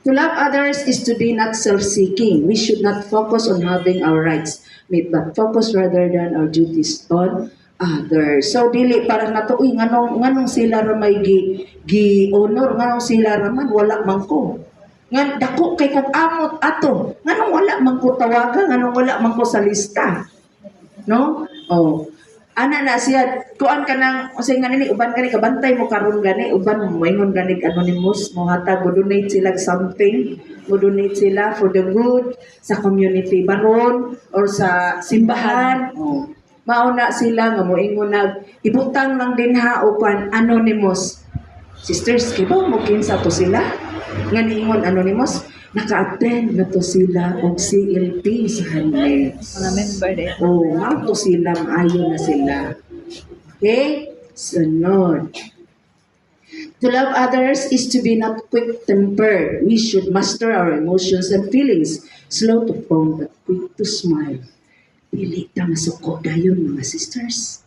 To love others is to be not self-seeking. We should not focus on having our rights, but focus rather than our duties on others. So dili para nato uy nganong sila ra may gi-honor, nganong sila ra man wala man ko. Ngan dako kay kog amot ato. Nganong wala man ko tawagan, nganong wala man ko sa lista. No? Oh. Ana na siya, kuan ka nang, kasi nga nini, uban ka ni, kabantay mo karon gani, uban mo ingon gani, anonymous, mo hatag, mo donate sila something, mo donate sila for the good, sa community baron, or sa simbahan, oh. Mauna sila, nga mo ingon ibutang lang din ha, o kuan, anonymous. Sisters, kiba mo kinsa to sila? Nga niingon anonymous, naka-attend na to sila og CLP sa handmaids. Mga member din. Oh, to sila, maayo na sila. Okay? Sunod. To love others is to be not quick-tempered. We should master our emotions and feelings. Slow to frown but quick to smile. Dili ta masuko dayon mga sisters.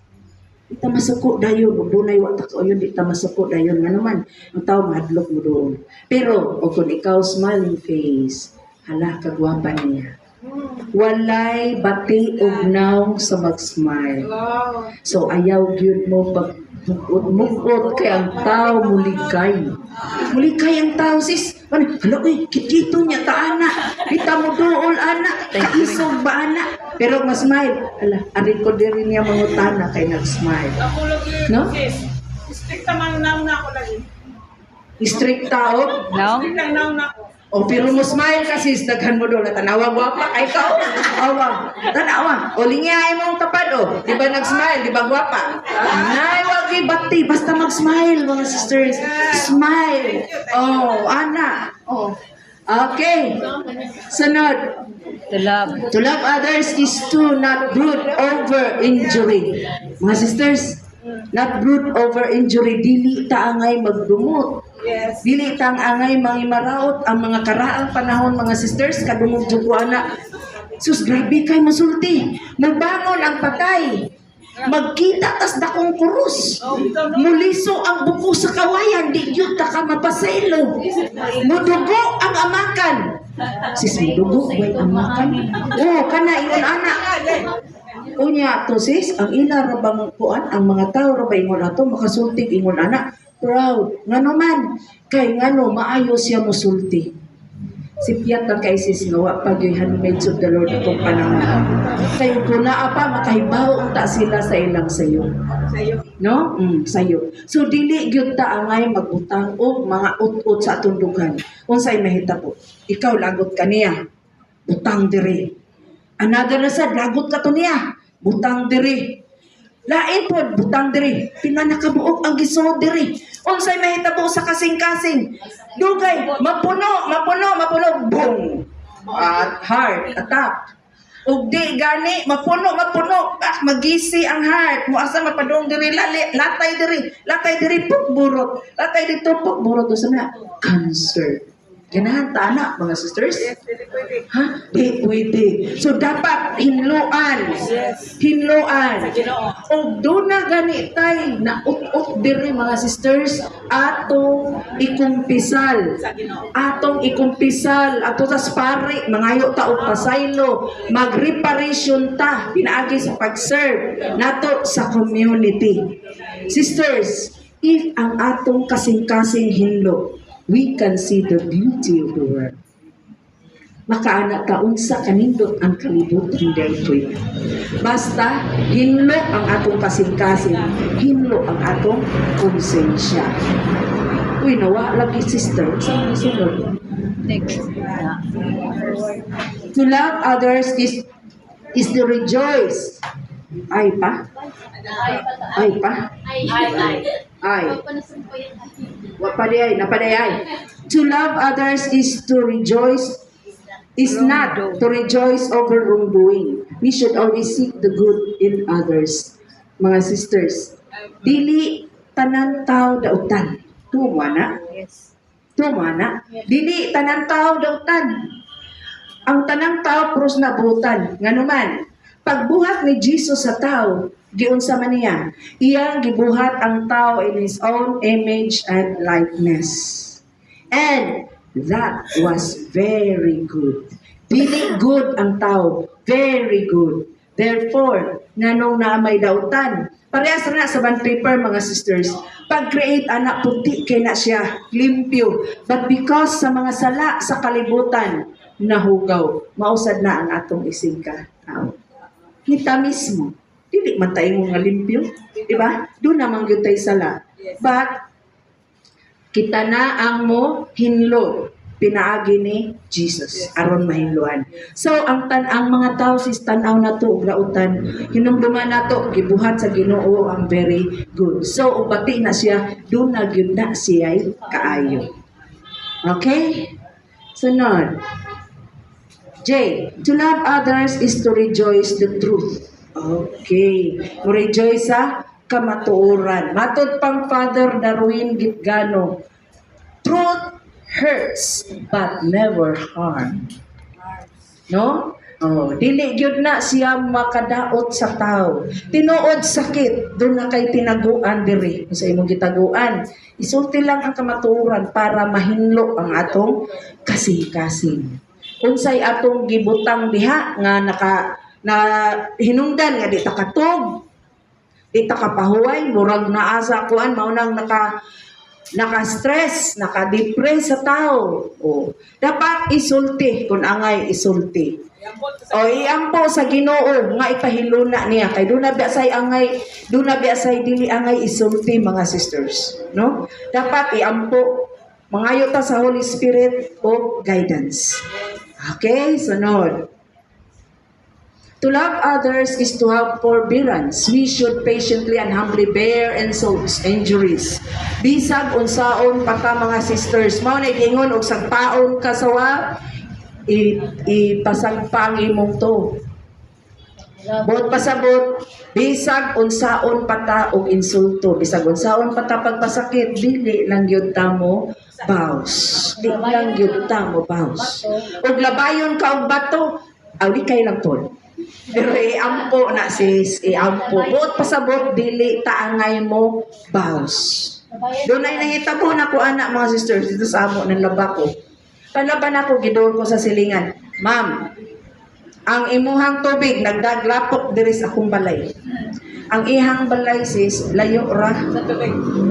Di ta masuko dayon. Ubunay wa ta yun, di ta masuko dayon. Nga naman, ang tao mahadlok mo doon. Pero, o kung ikaw smiling face, hala, kagwapa niya. Walay bati og naong sa mag-smile. So, ayaw gyud mo pag mukot kay ang tao mulikay. Mulikay ang tao, sis. Ano, kikito niya ta, ana. Kita mo dool, ana. Kaisog ba, ana? Pero mas-smile. Ala, arin ko din rin niya mangutana kay nag-smile. Ako lagi, No? sis. Strict naman na ako lagi. Strict tao. No? Strict lang na ako. O, pero mo smile kasi daghan mo doon. Tanawa, gwapa, kay ikaw. Awa. Tanawa. O, lingyahay mong tapad, o. Di ba nag-smile? Di ba gwapa? Nay, wag ibati. Basta mag-smile, mga sisters. Smile. Oh, ana. Oh. Okay. Sunod. To love. To love others is to not brood over injury. Mga sisters, not brood over injury. Dili ta angay magdumot. Yes. Dili tang angay mangimaraot ang mga karaang panahon, mga sisters, kadungog jud ko ana. Sus, grabe kay masulti. Magbangon ang patay. Magkita tas dakong kurus. Muliso ang buko sa kawayan, di yun ta ka mapasaylo. Mudugo ang amakan. Sis, mudugo ba'y amakan? Oo, kana ingon ana. Unya to sis, ang ila rabang kuan, ang mga tao rabay ingon ato, makasultig ingon ana. Proud. Nga naman, kay ngano, maayo siya musulti. Si Piat ang kay sis nga, pag yung handmaids of the Lord itong panahon. Kayo kung naa pa, makahibaw unta sila sa ilang sayo. Sa'yo. No? Sayo. So, dili gyud ta angay magutang o mga ut-ut sa atong dughan. Unsay mahitabo? Ikaw, lagot ka niya. Butang diri. Another na sad, lagot ka to niya. Butang diri. Lain po, butang diri. Pinanakabuok ang gisod diri. Unsay mahitabo sa kasing-kasing. Dugay, mapuno, boom. At heart, attack. Ug di gani, mapuno. Magisi ang heart. Muasa mapadong diri, latay diri, pukburot. Latay dito, pukburot. Doon na, cancer. Ganahan ta anak, mga sisters? Yes, hindi pwede. Ha? Di pwede. So, dapat hinluan. Yes. Hinluan. Ginoo. O doon na ganitay na ut-ut diri mga sisters atong ikumpisal. Sa Ginoo. Atong ikumpisal. Ato tas pare, mangayo ta og pasaylo. Mag-reparation ta. Pinaagi sa pag-serve nato sa community. Sisters, if ang atong kasing-kasing hinlo, we can see the beauty of the world. Makaana ta unsa kanindot ang kalibutan daytoy. Basta hinlo ang atong kasing-kasing, hinlo ang atong konsensya. Uy, nawa lagi sister, sa sunod. Next. To love others is to rejoice. Ay pa? Ay pa? Ay. Napadayay. To love others is to rejoice, is not to rejoice over wrongdoing. We should always seek the good in others. Mga sisters, dili tanan tao dautan. Tumana? Yes. Tumana? Dili tanan tao dautan. Ang tanang tao pros nabutan. Nganuman, pagbuhat ni Jesus sa tao, giunsa man niya, iyang gibuhat ang tao in his own image and likeness. And that was very good. Dili good ang tao, very good. Therefore, nganong na may dautan, parehas na sa bond paper mga sisters, pag-create anak puti kay na siya, limpyo. But because sa mga sala sa kalibutan, nahugaw, mausad na ang atong isingka tao. Kita mismo, dili man tayo nga limpyo, di ba? Doon naman yun tayo sala. But, kita na ang mo hinlo, pinaagi ni Jesus, aron mahinluan. So, ang mga tao sis tanaw na to, grautan, hinumduman na to, gibuhat sa Ginoo ang very good. So, ubati na siya, doon na yun na siya'y kaayo. Okay? Sunod. J. To love others is to rejoice the truth. Okay. Rejoice sa kamatuoran. Matod pang Father Darwin Gitgano, truth hurts but never harm. No? Oh, dili gyud na siya makadaot sa tao. Tinuod sakit, doon na kay tinaguan diri sa imong gitaguan. Isulti lang ang kamatuoran para mahinlo ang atong kasing-kasing. Unsay atong gibutang diha nga na hinungdan nga di ta katog, di ta kapahuway, murag naa sa kuan mao nang naka-stress, naka-depress sa tao. O, dapat isulti kung angay isulti. O iampo sa Ginoo nga ipahiluna niya kay do na biasay angay, do na biasay dili angay isulti mga sisters, no? Dapat iampo mangayo ta sa Holy Spirit o guidance. Okay, sunod. To love others is to have forbearance. We should patiently and humbly bear insults, injuries. Bisag unsaon pata mga sisters, mao na ingon og sagpaon kasawa, ipasagpang imong to. Bot pasabot, bisag unsaon pata og insulto, bisag unsaon pata pagpasakit, dili lang gyud ta mo baws. Di lang gyud ta mo baws. Og labayon ka og bato, aw di kay lang tol. Pero iampo na sis, iampo. Bot pasabot, dili ta angay mo baws. Doon ay nangitabo na ko anak mga sisters dito sa amo ng laba ko. Palaban ako, gidor ko sa silingan. Ma'am, ang imuhang tubig nagdaglapok diri sa akong balay. Ang ihang balay sis, layo ra.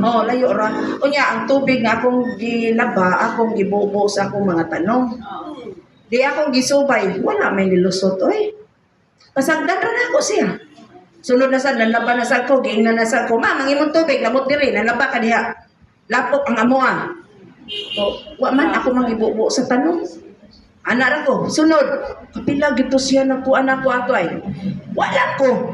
Oh, layo ra. Unya ang tubig nga akong gilaba, akong gibobo sa akong mga tanong. Di akong gisubay, wala may nilusot oy. Pasagdan ra na ako siya. Sunod na sad nanlaba na sad ko, giingnan na sad ko. Ma'am, ang imong tubig lamot diri, nanlaba ka diha. Lapok ang amoa. O, wa man ako mangibubo sa tanong. Anak ra ko, sunod. Kapila gito siya na po anak ko ato ay. Wala ko.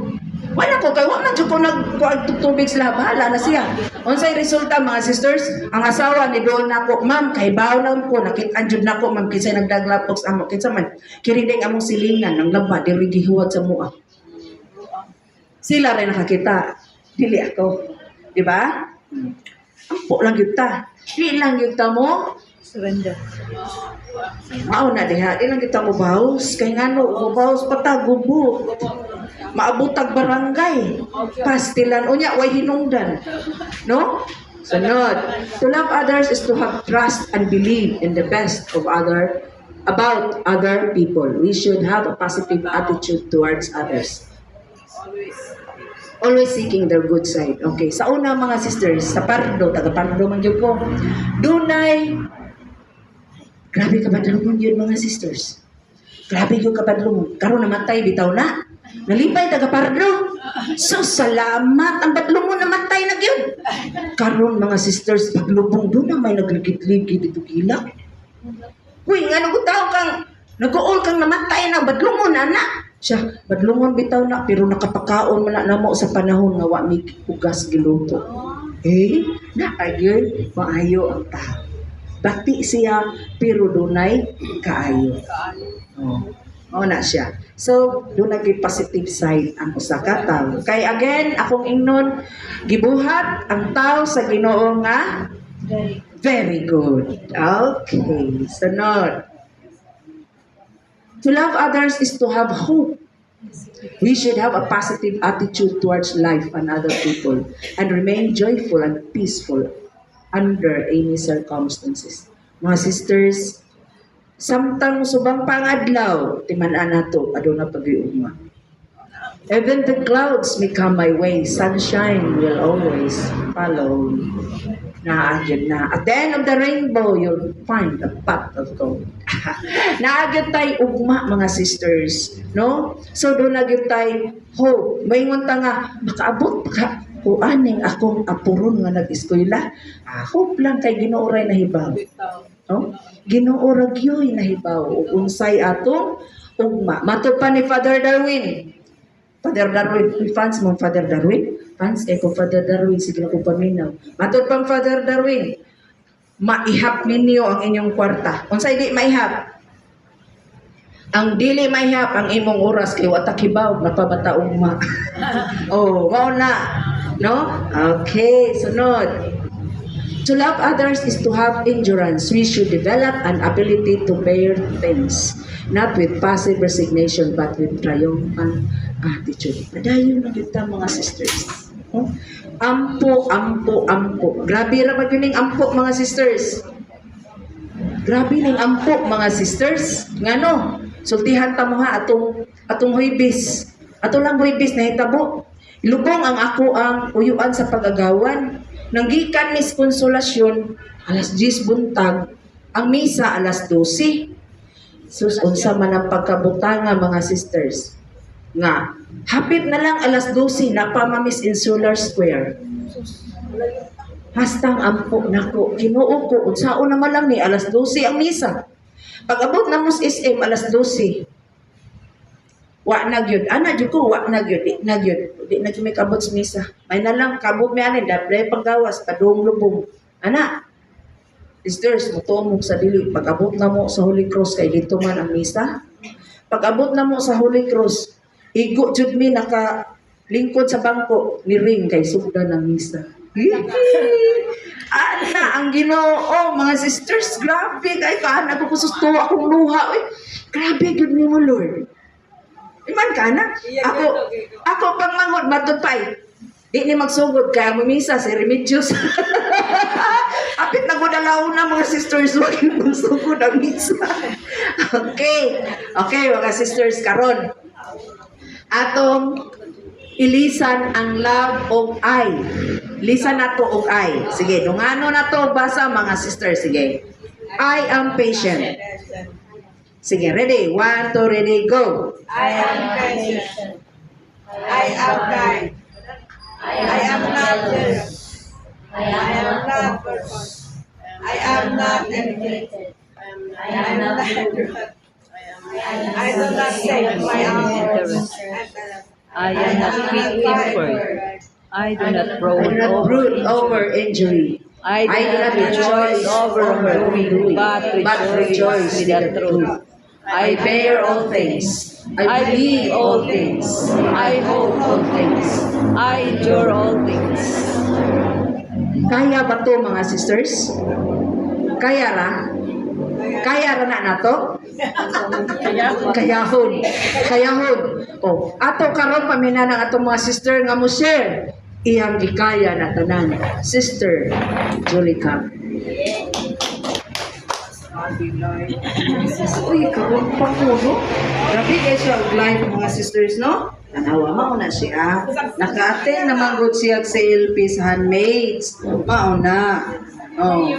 Wala ko kay wa man jud ko nagtubig sila, bahala na siya. Unsay resulta mga sisters? Ang asawa ni doon nako, ma'am kay baw lang ko nakit-an jud nako ma'am kinsay nagdaglapok sa amo kinsa man kirideng among silingan nang laba diri gihuwat sa mua. Sila rin nakakita, dili ako. Di ba? Ampo lang yun ta. Di lang yun ta mo. Surrender. Mao na diha, di lang yun ta mo baos. Kaya nga no, mo baos pata, gubo. Maabutag barangay. Pastilan. O niya, way hinungdan. No? Sunod. To love others is to have trust and believe in the best of about other people. We should have a positive attitude towards others. Always seeking their good side. Okay. Sa una mga sisters, sa pardo, taga-pardo man yun ko, dunay, grabe kabadlungon yun mga sisters. Grabe yung kabadlungon. Karon namatay, bitaw na. Nalipay, taga-pardo. So, salamat. Ang badlungon namatay na yun. Karon mga sisters, paglubong doon na may nagligid-ligid dito gila. Uy, nga nagutaw kang, nag-uol kang namatay na badlungon, anak. Siya, badlungon bitaw na, pero nakapakaon man na mo sa panahon nga wa may ugas giluto. Eh, naayoy, maayo ang tao. Bati siya, pero dunay kaayo. Oh, na siya. So, doon naging positive side ang usa ka tawo. Kay again, akong ingnon, gibuhat ang tao sa Ginoo nga very good. Okay, sunod. To love others is to have hope. We should have a positive attitude towards life and other people and remain joyful and peaceful under any circumstances. Mga sisters, samtang subang pangadlaw, timan-an nato, aduna pag-iuma. Even the clouds may come my way, sunshine will always follow. Naagyan na. At the end of the rainbow, you'll find a pot of gold. Naagyan tayo ugma, mga sisters. No? So, doon nagyan tayo hope. May ngunta nga, makaabot, kuaning akong apuron nga nag-eskwela. Hope lang kay Ginooray na hibaw. No? Ginoorag yun na hibaw. Unsay atong ugma. Matod pa ni Father Darwin. Father Darwin, fans mo Father Darwin? Fans, ko Father Darwin, sige na ko paminaw. Matod pang Father Darwin, maihap ninyo ang inyong kwarta. Unsay di maihap? Ang dili mahiyap ang imong oras kay wa ta kibaw napabata ugma. Oh, mao na. No? Okay, sunod. To love others is to have endurance. We should develop an ability to bear things, not with passive resignation, but with triumphant attitude. Padayon na kita mga sisters. Oh? Ampo, ampo, ampo. Grabe ra ba yun yung ampo mga sisters? Grabe ning ampo mga sisters. Ngano? Sultihan ta mo ha atong huibis. Ato lang huibis na hitabo. Lubong ang ako ang uyuan sa pag-agawan. Nanggikan mis konsolasyon alas 10 buntag. Ang misa alas 12. Sus unsa man ang pagkabutanga mga sisters. Nga hapit na lang alas 12 na pamamis Insular Square. Hastang ampo nako Ginoo ko unsaon naman lang ni alas 12 ang misa. Pag-abot na mo sa SM alas 12. Wa na gyud. Ana gyud ko wa na gyud. Di na gyud. Di na gyud may kabot sa misa. May na lang kabot mi ani daplay paggawas padung lubong. Ana. Sisters, mutumog sa dili pag-abot na mo sa Holy Cross kay dito man ang misa. Pag-abot na mo sa Holy Cross, igo jud mi naka lingkod sa bangko ni ring kay sugdan ng misa. Ana ang Ginoo mga sisters, grabe kay kaana ko kususto akong luha. Uy, grabe gyud nimo Lord. Iman ka na? Ako pang mangod matod pay. Di ni magsugod kaya mumisa si Remedios. Apit na ko dalaw na mga sisters wag yung magsugod ang misa. Okay. Okay mga sisters karon. Atong ilisan ang love of I. Lisan na to og I. Sige, dungano na to basa mga sisters. Sige. I am patient. Sige, ready? 1, 2, ready, go. I am patient. I am kind. I am not jealous. I am not purpose. I am not irritated. I am not arrogant. I do not take my own words. I am not quick-tempered. I do not I brood do not brood over injury. I do not rejoice over wrongdoing, but rejoice with the truth. I bear all things. I believe all things. I hope all things. I endure all things. Kaya ba to mga sisters? Kaya ra? Kaya ra na nato? Kayahon. Kayahon. Oh, ato karon paminanan atong mga sister nga mo share. Iyang gikaya na tanan. Sister Julica. Uy, karon pa ko, no? Grabe kayo siya og live mga sisters, no? Tanawa mo na siya. Naka-attend naman good siya sa LP sa handmaids. Mao na. Oh.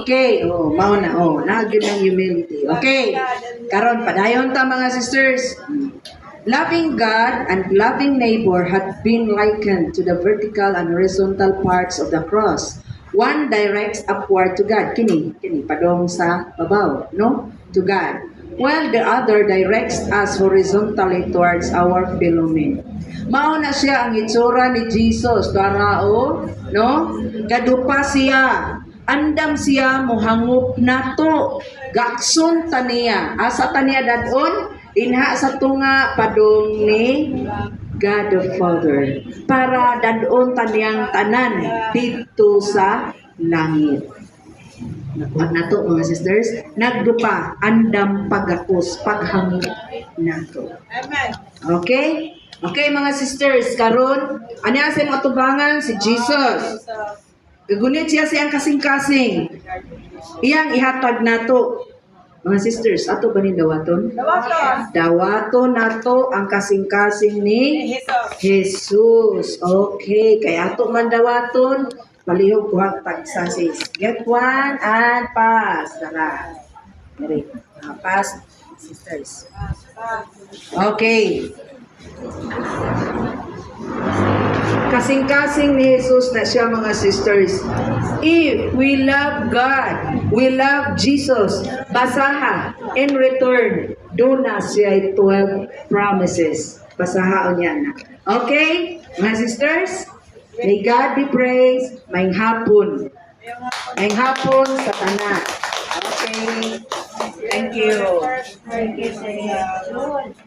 Okay. Oh, mao na. Oh, nagyud ng humility. Okay. Karon padayon ta mga sisters. Loving God and loving neighbor had been likened to the vertical and horizontal parts of the cross. One directs upward to God. Kini padong sa babaw, no? To God. While the other directs us horizontally towards our fellow men. Mao na siya ang itsura ni Jesus, darao, no? Gadupa siya. Andam siya mohangop nato. Gakson taniya. Asa taniya dadon? Inha sa tunga padong ni God the Father para dadon taniyang tanan dito sa langit. Nakuha na to mga sisters. Nagdupa, andam pagakos, paghangit nato. Amen. Okay? Okay mga sisters, karon anya sa mga tubangan si Jesus. Gagunit siya siyang kasing-kasing. Iyang ihatag nato. Mga sisters, ato ba ni dawaton? Dawaton nato ang kasing-kasing ni Jesus. Okay, kaya ato man dawaton, palihog kuhag tagsasis. Get one and pass. Tara. Dali. Pass, sisters. Okay. Kasing-kasing ni Jesus na siya mga sisters. If we love God, we love Jesus, basaha, in return, do na siya 12 promises. Basaha o niya na. Okay? Mga sisters, may God be praised, may hapon. May hapon sa tanan. Okay. Thank you. Thank you, Lord.